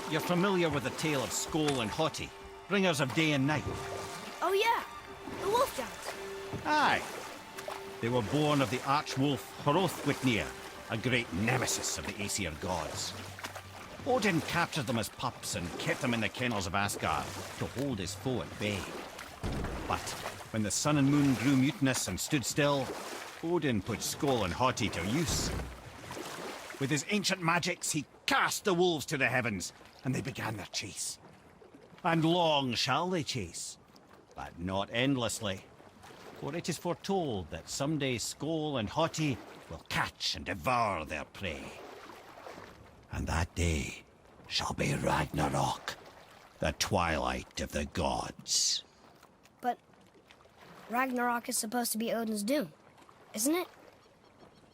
You're familiar with the tale of Skoll and Hoti, bringers of day and night? Oh yeah, the wolf giants. Aye. They were born of the archwolf Hrothwitnir, a great nemesis of the Aesir gods. Odin captured them as pups and kept them in the kennels of Asgard to hold his foe at bay. But when the sun and moon grew mutinous and stood still, Odin put Skoll and Hoti to use. With his ancient magics, he cast the wolves to the heavens, and they began their chase. And long shall they chase, but not endlessly. For it is foretold that someday Skoll and Hoti will catch and devour their prey. And that day shall be Ragnarok, the twilight of the gods. But Ragnarok is supposed to be Odin's doom, isn't it?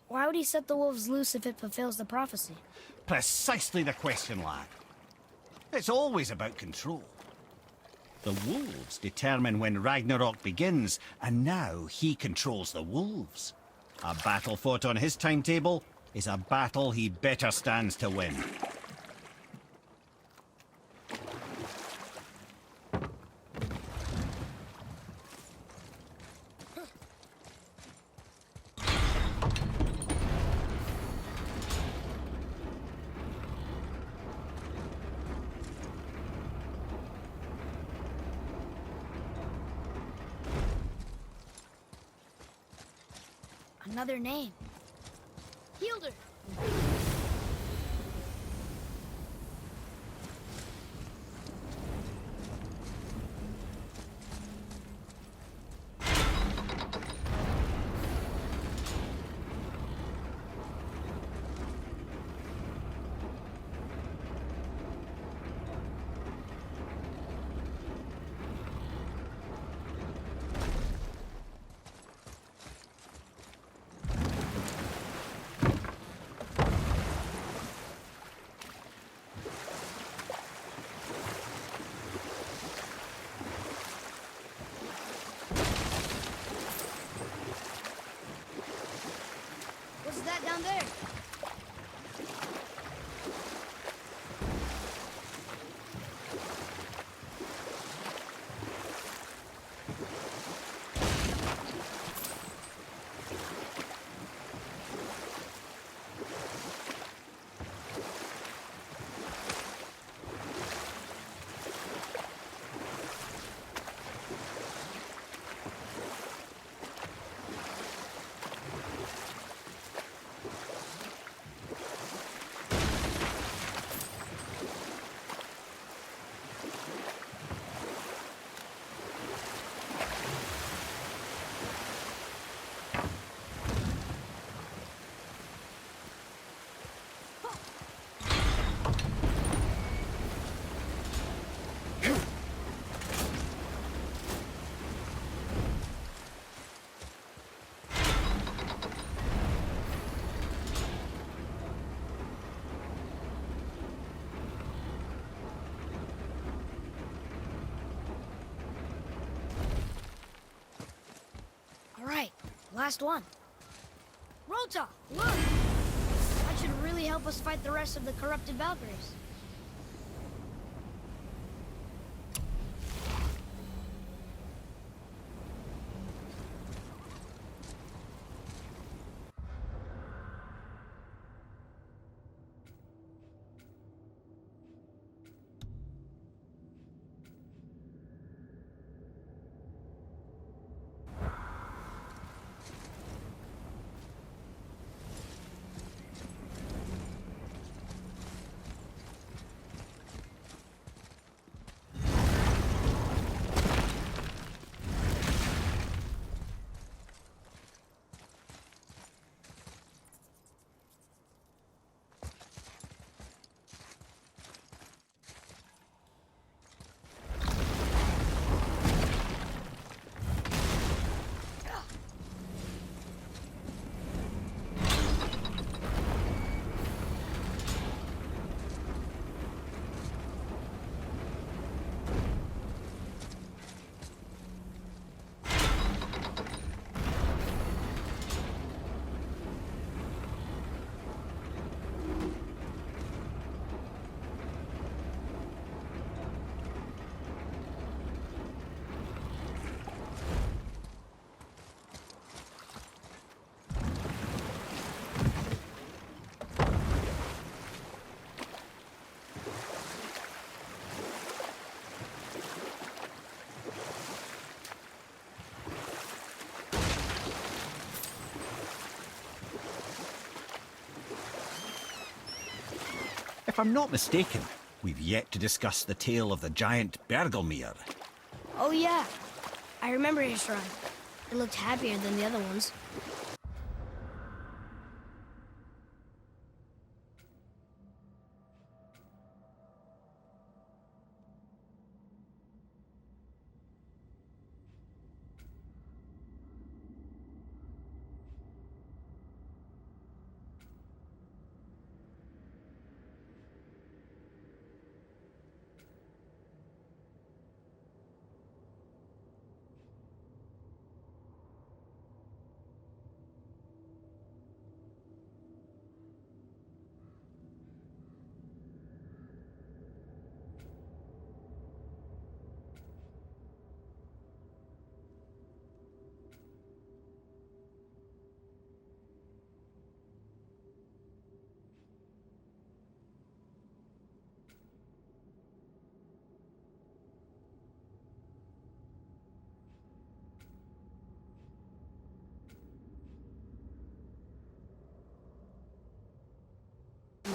Why would he set the wolves loose if it fulfills the prophecy? Precisely the question, lad. It's always about control. The wolves determine when Ragnarok begins, and now he controls the wolves. A battle fought on his timetable is a battle he better stands to win. Another name. Hildur. What's that down there? All right, last one. Rota, look! That should really help us fight the rest of the corrupted Valkyries. If I'm not mistaken, we've yet to discuss the tale of the giant Bergelmere. Oh yeah, I remember his shrine. It looked happier than the other ones.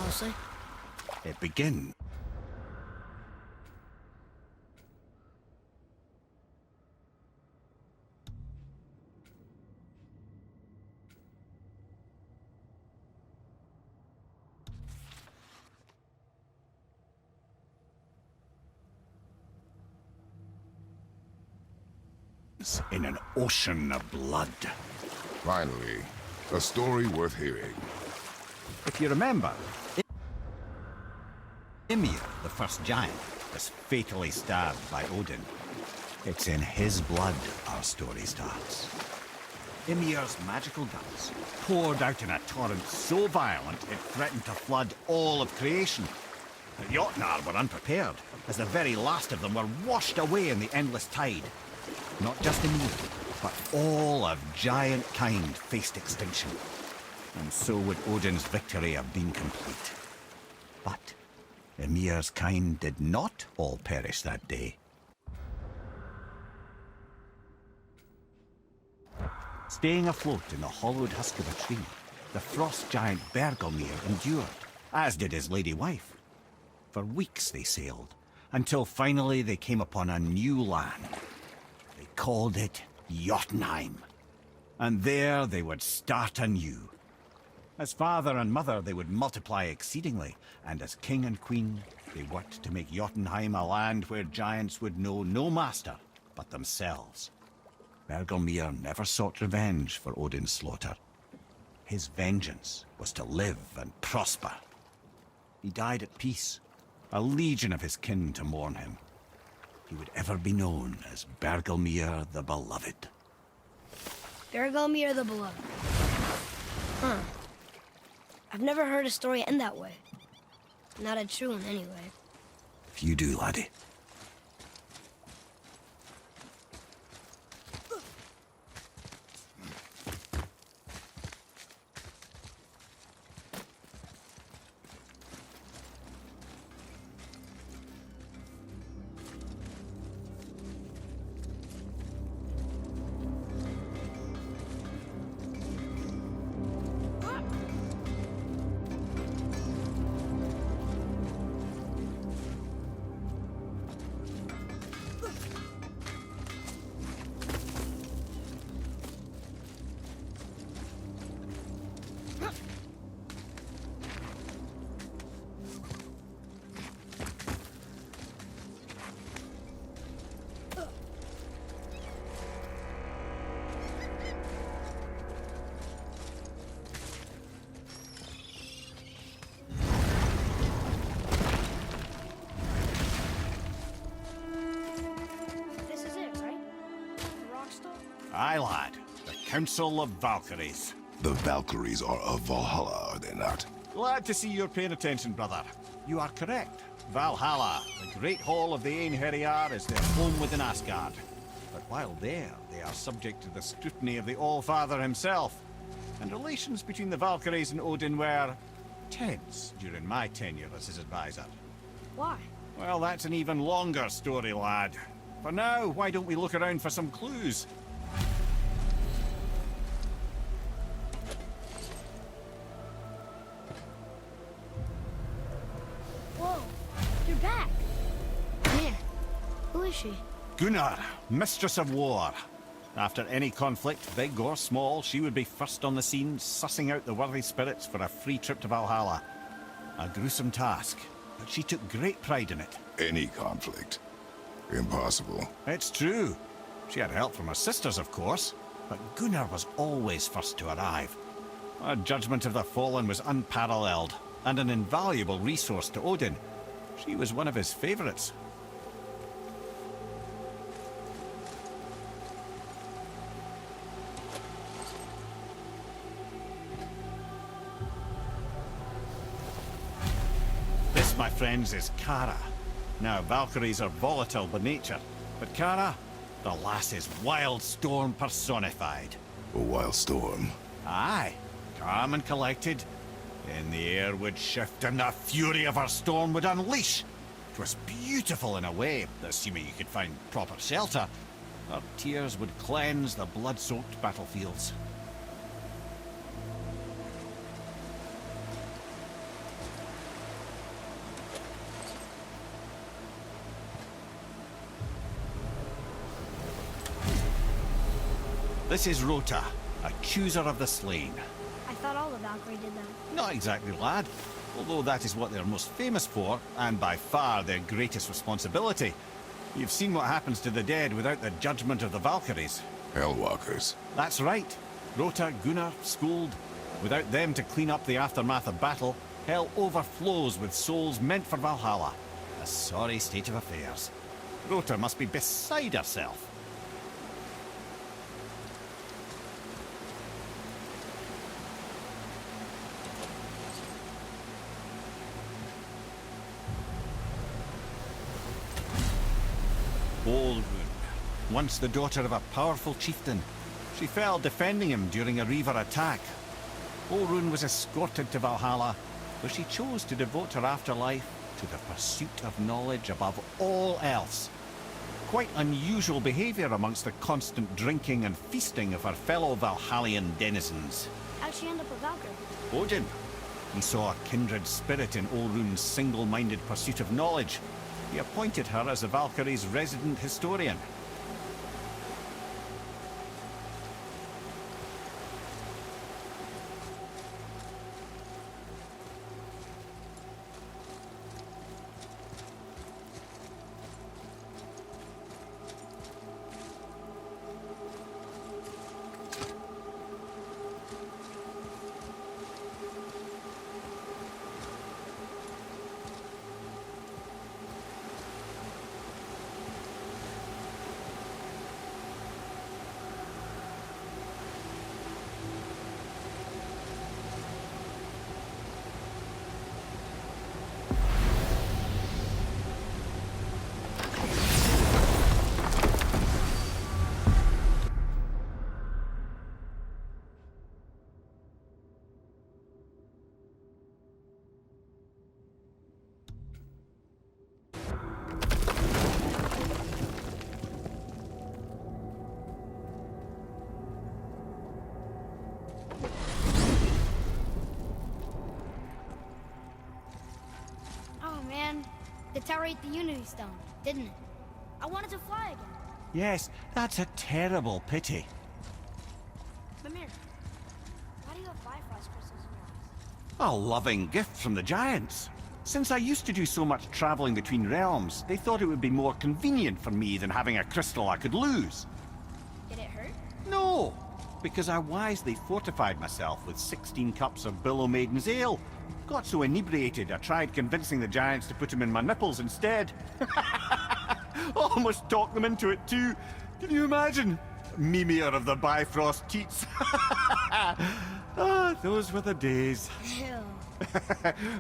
Mostly. It begins in an ocean of blood. Finally, a story worth hearing. If you remember, Ymir, the first giant, was fatally stabbed by Odin. It's in his blood our story starts. Ymir's magical guts poured out in a torrent so violent it threatened to flood all of creation. The Jotnar were unprepared, as the very last of them were washed away in the endless tide. Not just Ymir, but all of giant kind faced extinction. And so would Odin's victory have been complete. But Ymir's kind did not all perish that day. Staying afloat in the hollowed husk of a tree, the frost giant Bergelmere endured, as did his lady wife. For weeks they sailed, until finally they came upon a new land. They called it Jotunheim. And there they would start anew. As father and mother they would multiply exceedingly, and as king and queen they worked to make Jotunheim a land where giants would know no master but themselves. Bergelmere never sought revenge for Odin's slaughter. His vengeance was to live and prosper. He died at peace, a legion of his kin to mourn him. He would ever be known as Bergelmere the Beloved. Bergelmere the Beloved. Huh. I've never heard a story end that way. Not a true one, anyway. If you do, laddie. Aye, lad. The Council of Valkyries. The Valkyries are of Valhalla, are they not? Glad to see you're paying attention, brother. You are correct. Valhalla, the great hall of the Einherjar, is their home within Asgard. But while there, they are subject to the scrutiny of the All-Father himself. And relations between the Valkyries and Odin were tense during my tenure as his advisor. Why? Well, that's an even longer story, lad. For now, why don't we look around for some clues? you're back. Come here. Who is she? Gunnar, Mistress of War. After any conflict, big or small, she would be first on the scene, sussing out the worthy spirits for a free trip to Valhalla. A gruesome task, but she took great pride in it. Any conflict. Impossible. It's true. She had help from her sisters, of course, but Gunnar was always first to arrive. Her judgment of the fallen was unparalleled, and an invaluable resource to Odin. She was one of his favorites. This, my friends, is Kara. Now, Valkyries are volatile by nature, but Kara, the lass is wild storm personified. A wild storm. Aye, calm and collected. Then the air would shift and the fury of her storm would unleash. It was beautiful in a way, assuming you could find proper shelter. Her tears would cleanse the blood-soaked battlefields. This is Rota, a chooser of the slain. I thought all the Valkyrie did that. Not exactly, lad. Although that is what they're most famous for, and by far their greatest responsibility. You've seen what happens to the dead without the judgment of the Valkyries. Hellwalkers. That's right. Rota, Gunnar, Skuld. Without them to clean up the aftermath of battle, hell overflows with souls meant for Valhalla. A sorry state of affairs. Rota must be beside herself. Old Rune, once the daughter of a powerful chieftain. She fell defending him during a Reaver attack. Olrun was escorted to Valhalla, where she chose to devote her afterlife to the pursuit of knowledge above all else. Quite unusual behavior amongst the constant drinking and feasting of her fellow Valhallian denizens. How'd she end up with Valkyrie? Odin. He saw a kindred spirit in Olrun's single-minded pursuit of knowledge. He appointed her as the Valkyrie's resident historian. Oh man, the tower ate the Unity Stone, didn't it? I wanted to fly again. Yes, that's a terrible pity. Mimir, why do you have Bifrost crystals in your eyes? A loving gift from the giants. Since I used to do so much traveling between realms, they thought it would be more convenient for me than having a crystal I could lose. Did it hurt? No, because I wisely fortified myself with 16 cups of Billow Maiden's ale. Got so inebriated, I tried convincing the giants to put them in my nipples instead. Almost talked them into it too. Can you imagine? Mimir of the Bifrost teats. Ah, those were the days. Ew.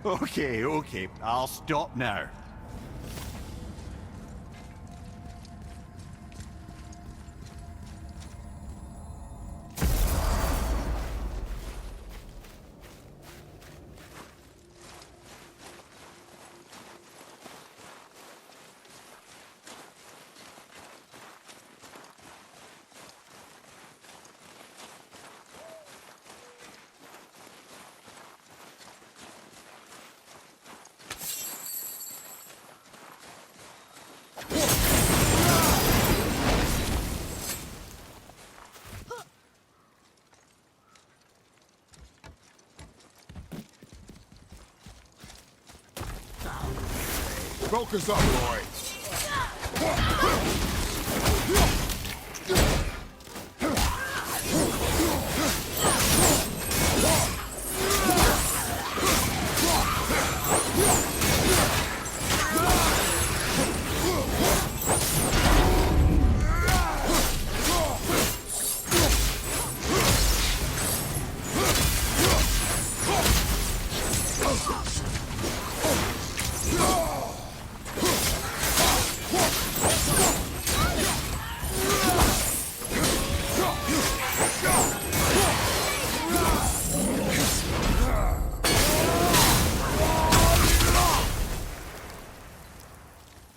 Okay, I'll stop now. Focus up, boy.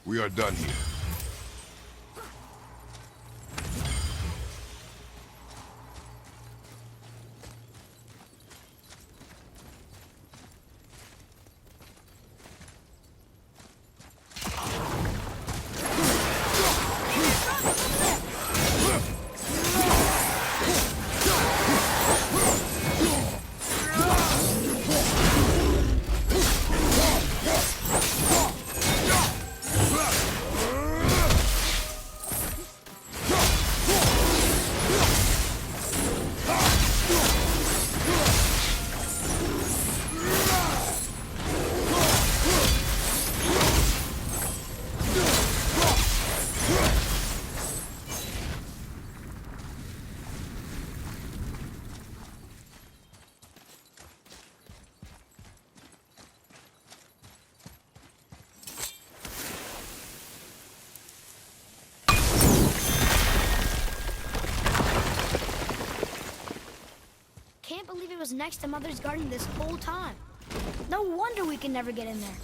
We are done here. Can't believe it was next to Mother's garden this whole time. No wonder we can never get in there.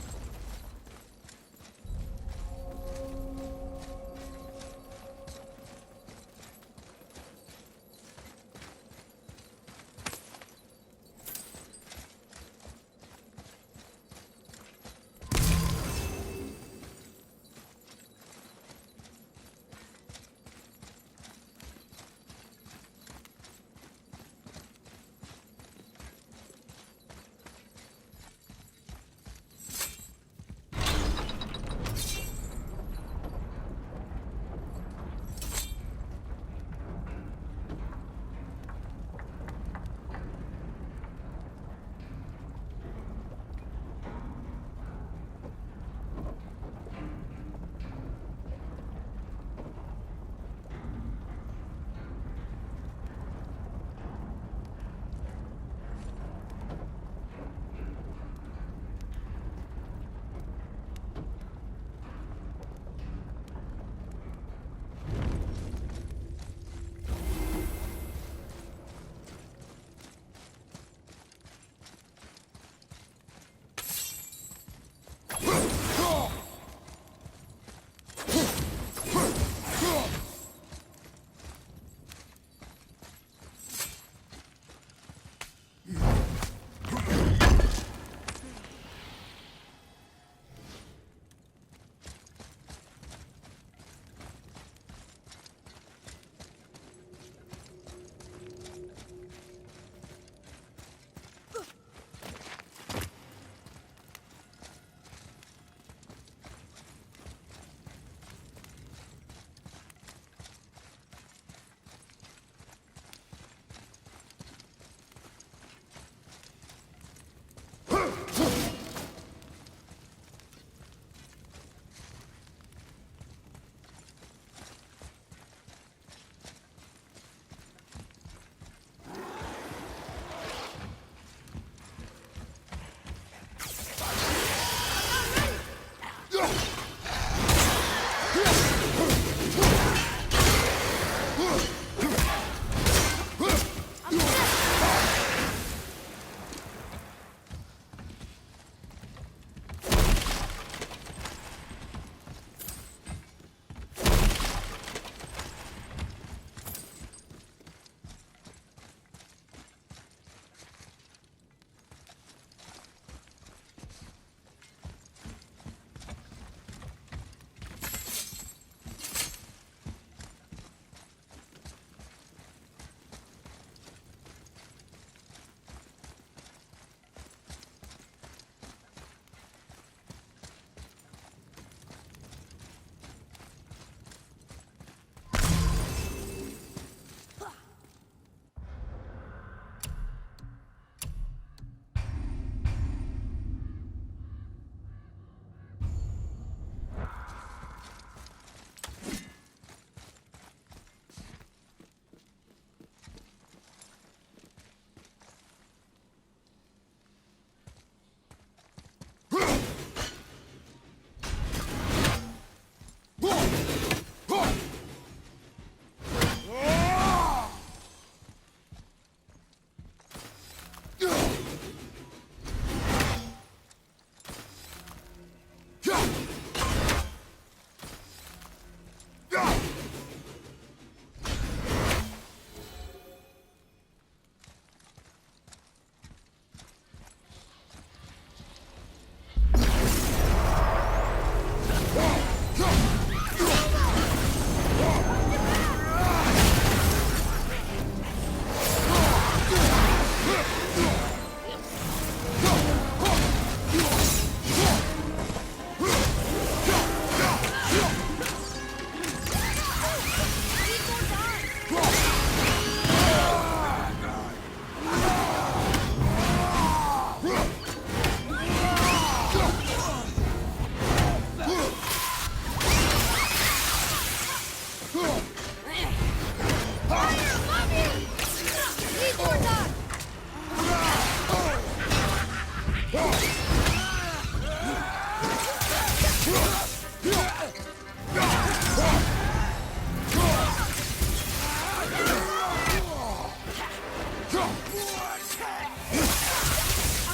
I'm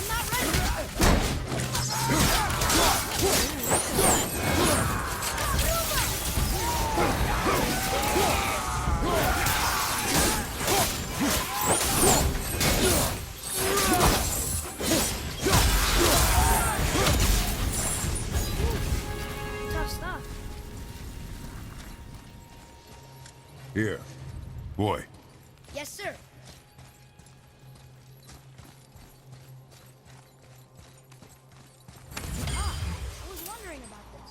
not ready! Tough stuff. Here. Boy. Yes, sir. Ah, I was wondering about this.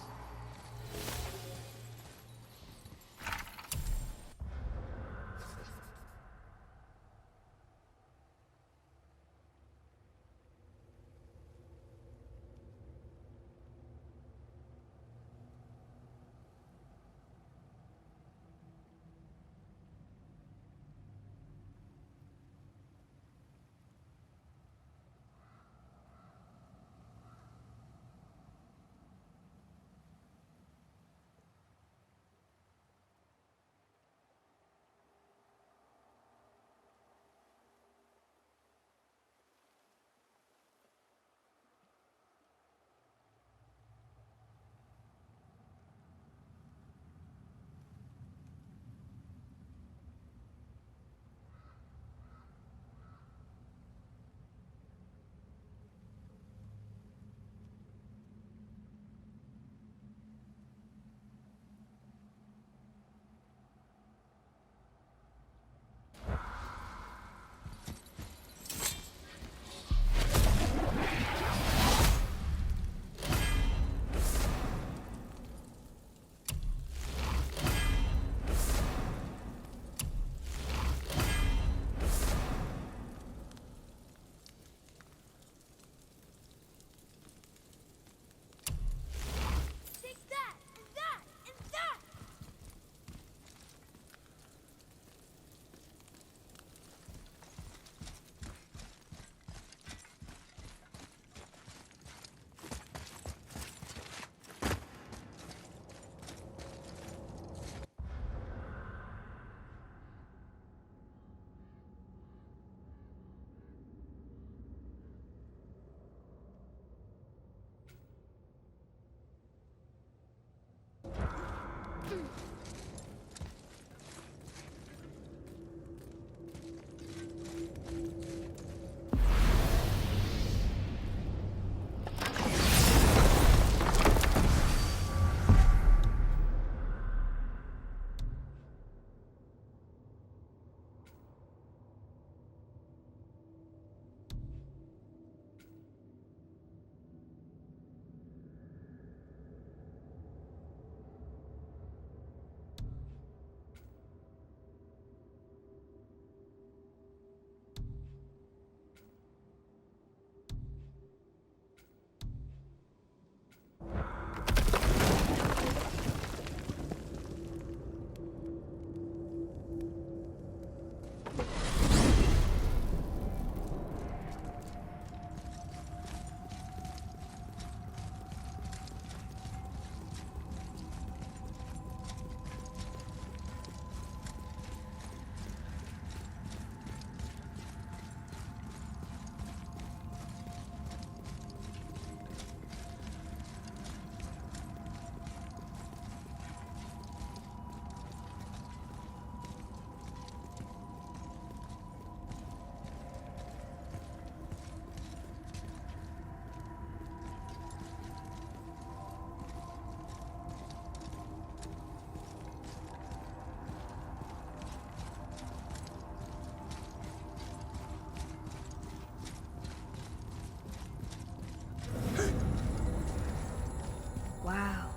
Take that, and that, and that! Wow.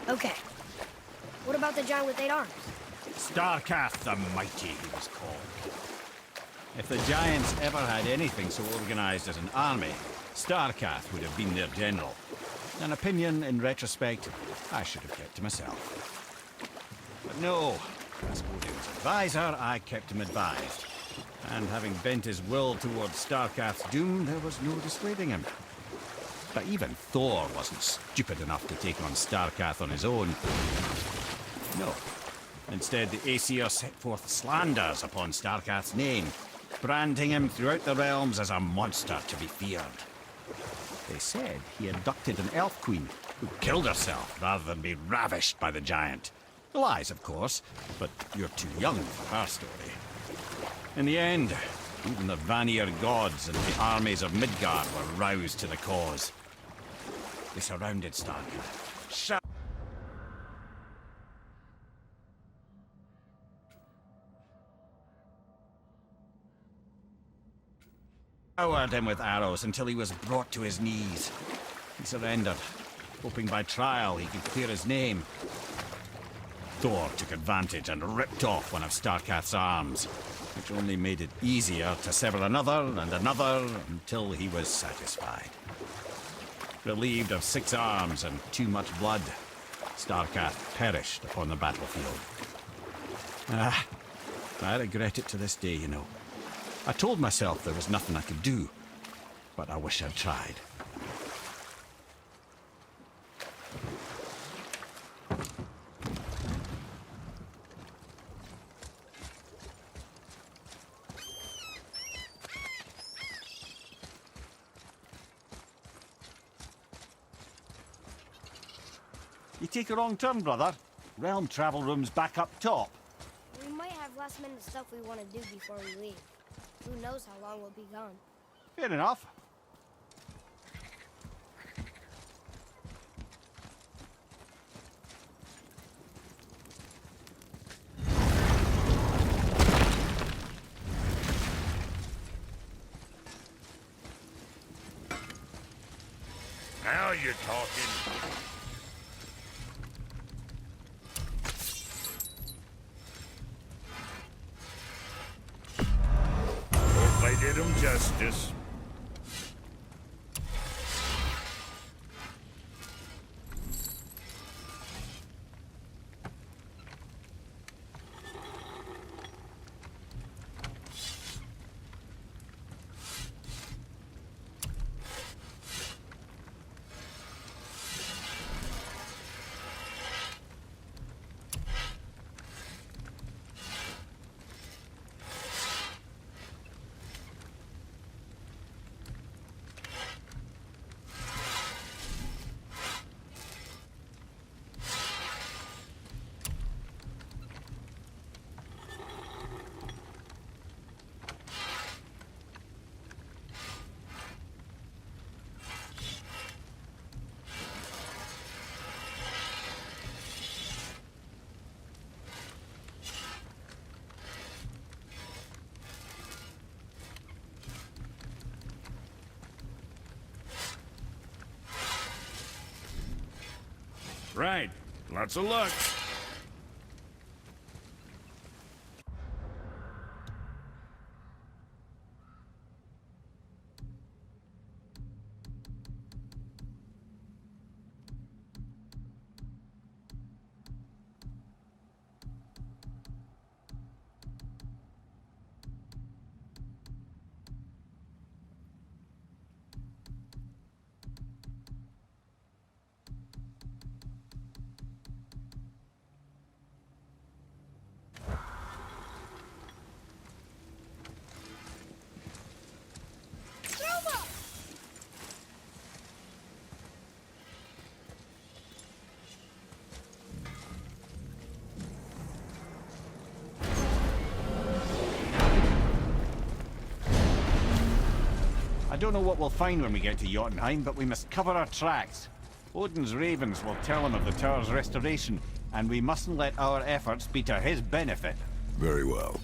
Okay. What about the giant with 8 arms? Starkath the Mighty, he was called. If the Giants ever had anything so organized as an army, Starkath would have been their general. An opinion, in retrospect, I should have kept to myself. But no, as Odin's advisor, I kept him advised. And having bent his will towards Starkath's doom, there was no dissuading him. But even Thor wasn't stupid enough to take on Starkath on his own. No. Instead, the Aesir set forth slanders upon Starkath's name, branding him throughout the realms as a monster to be feared. They said he abducted an elf queen who killed herself rather than be ravished by the giant. Lies, of course, but you're too young for her story. In the end, even the Vanir gods and the armies of Midgard were roused to the cause. They surrounded Starkath. Showered him with arrows until he was brought to his knees. He surrendered, hoping by trial he could clear his name. Thor took advantage and ripped off one of Starkath's arms, which only made it easier to sever another and another until he was satisfied. Relieved of 6 arms and too much blood, Starkath perished upon the battlefield. I regret it to this day, you know. I told myself there was nothing I could do, but I wish I'd tried. You take a wrong turn, brother. Realm travel room's back up top. We might have last-minute stuff we want to do before we leave. Who knows how long we'll be gone. Fair enough. Now you're talking. Hope I did him justice. Right. Lots of luck. I don't know what we'll find when we get to Jotunheim, but we must cover our tracks. Odin's ravens will tell him of the tower's restoration, and we mustn't let our efforts be to his benefit. Very well.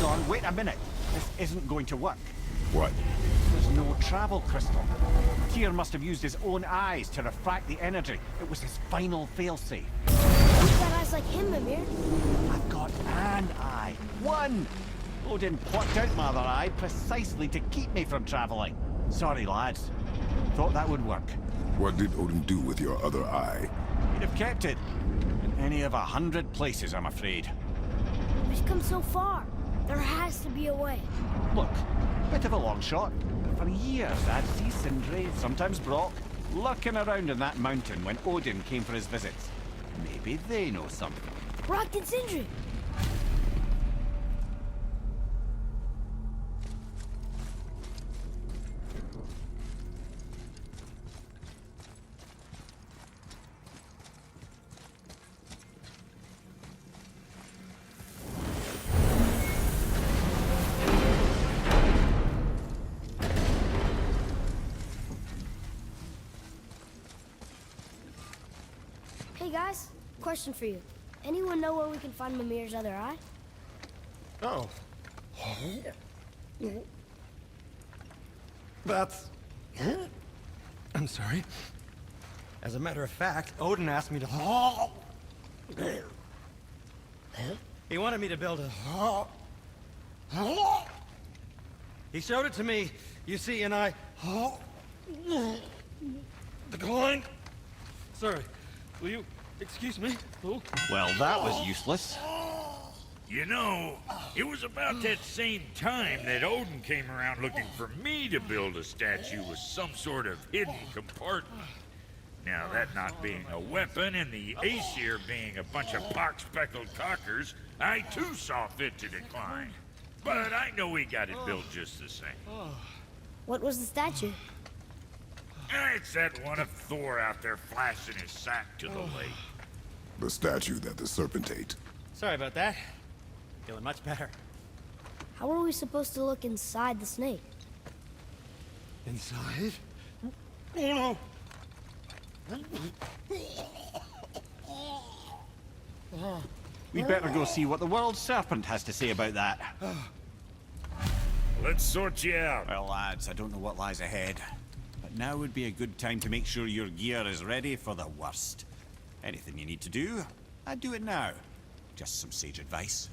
Hold on, wait a minute. This isn't going to work. What? There's no travel crystal. Tyr must have used his own eyes to refract the energy. It was his final failsafe. Who's got eyes like him, Mimir? I've got an eye. One! Odin plucked out my other eye precisely to keep me from traveling. Sorry, lads. Thought that would work. What did Odin do with your other eye? He'd have kept it. In any of 100 places, I'm afraid. We've come so far. There has to be a way. Look, bit of a long shot, but for years I'd see Sindri, sometimes Brock, lurking around in that mountain when Odin came for his visits. Maybe they know something. Brock and Sindri. Hey guys, question for you. Anyone know where we can find Mimir's other eye? Oh. That's... I'm sorry. As a matter of fact, Odin asked me to... He wanted me to build a... He showed it to me, you see, and I... Declined. Sorry. Will you excuse me? Oh. Well, that was useless. You know, it was about that same time that Odin came around looking for me to build a statue with some sort of hidden compartment. Now, that not being a weapon and the Aesir being a bunch of pock-speckled cockers, I too saw fit to decline. But I know we got it built just the same. What was the statue? It's that one of Thor out there flashing his sack to the lake. The statue that the serpent ate. Sorry about that. Feeling much better. How are we supposed to look inside the snake? Inside? Oh no! We'd better go see what the world serpent has to say about that. Let's sort you out. Well, lads, I don't know what lies ahead. But now would be a good time to make sure your gear is ready for the worst. Anything you need to do, I'd do it now. Just some sage advice.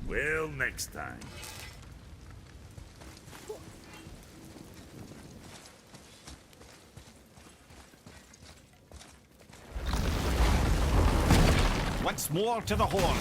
Well, next time. Once more to the horn.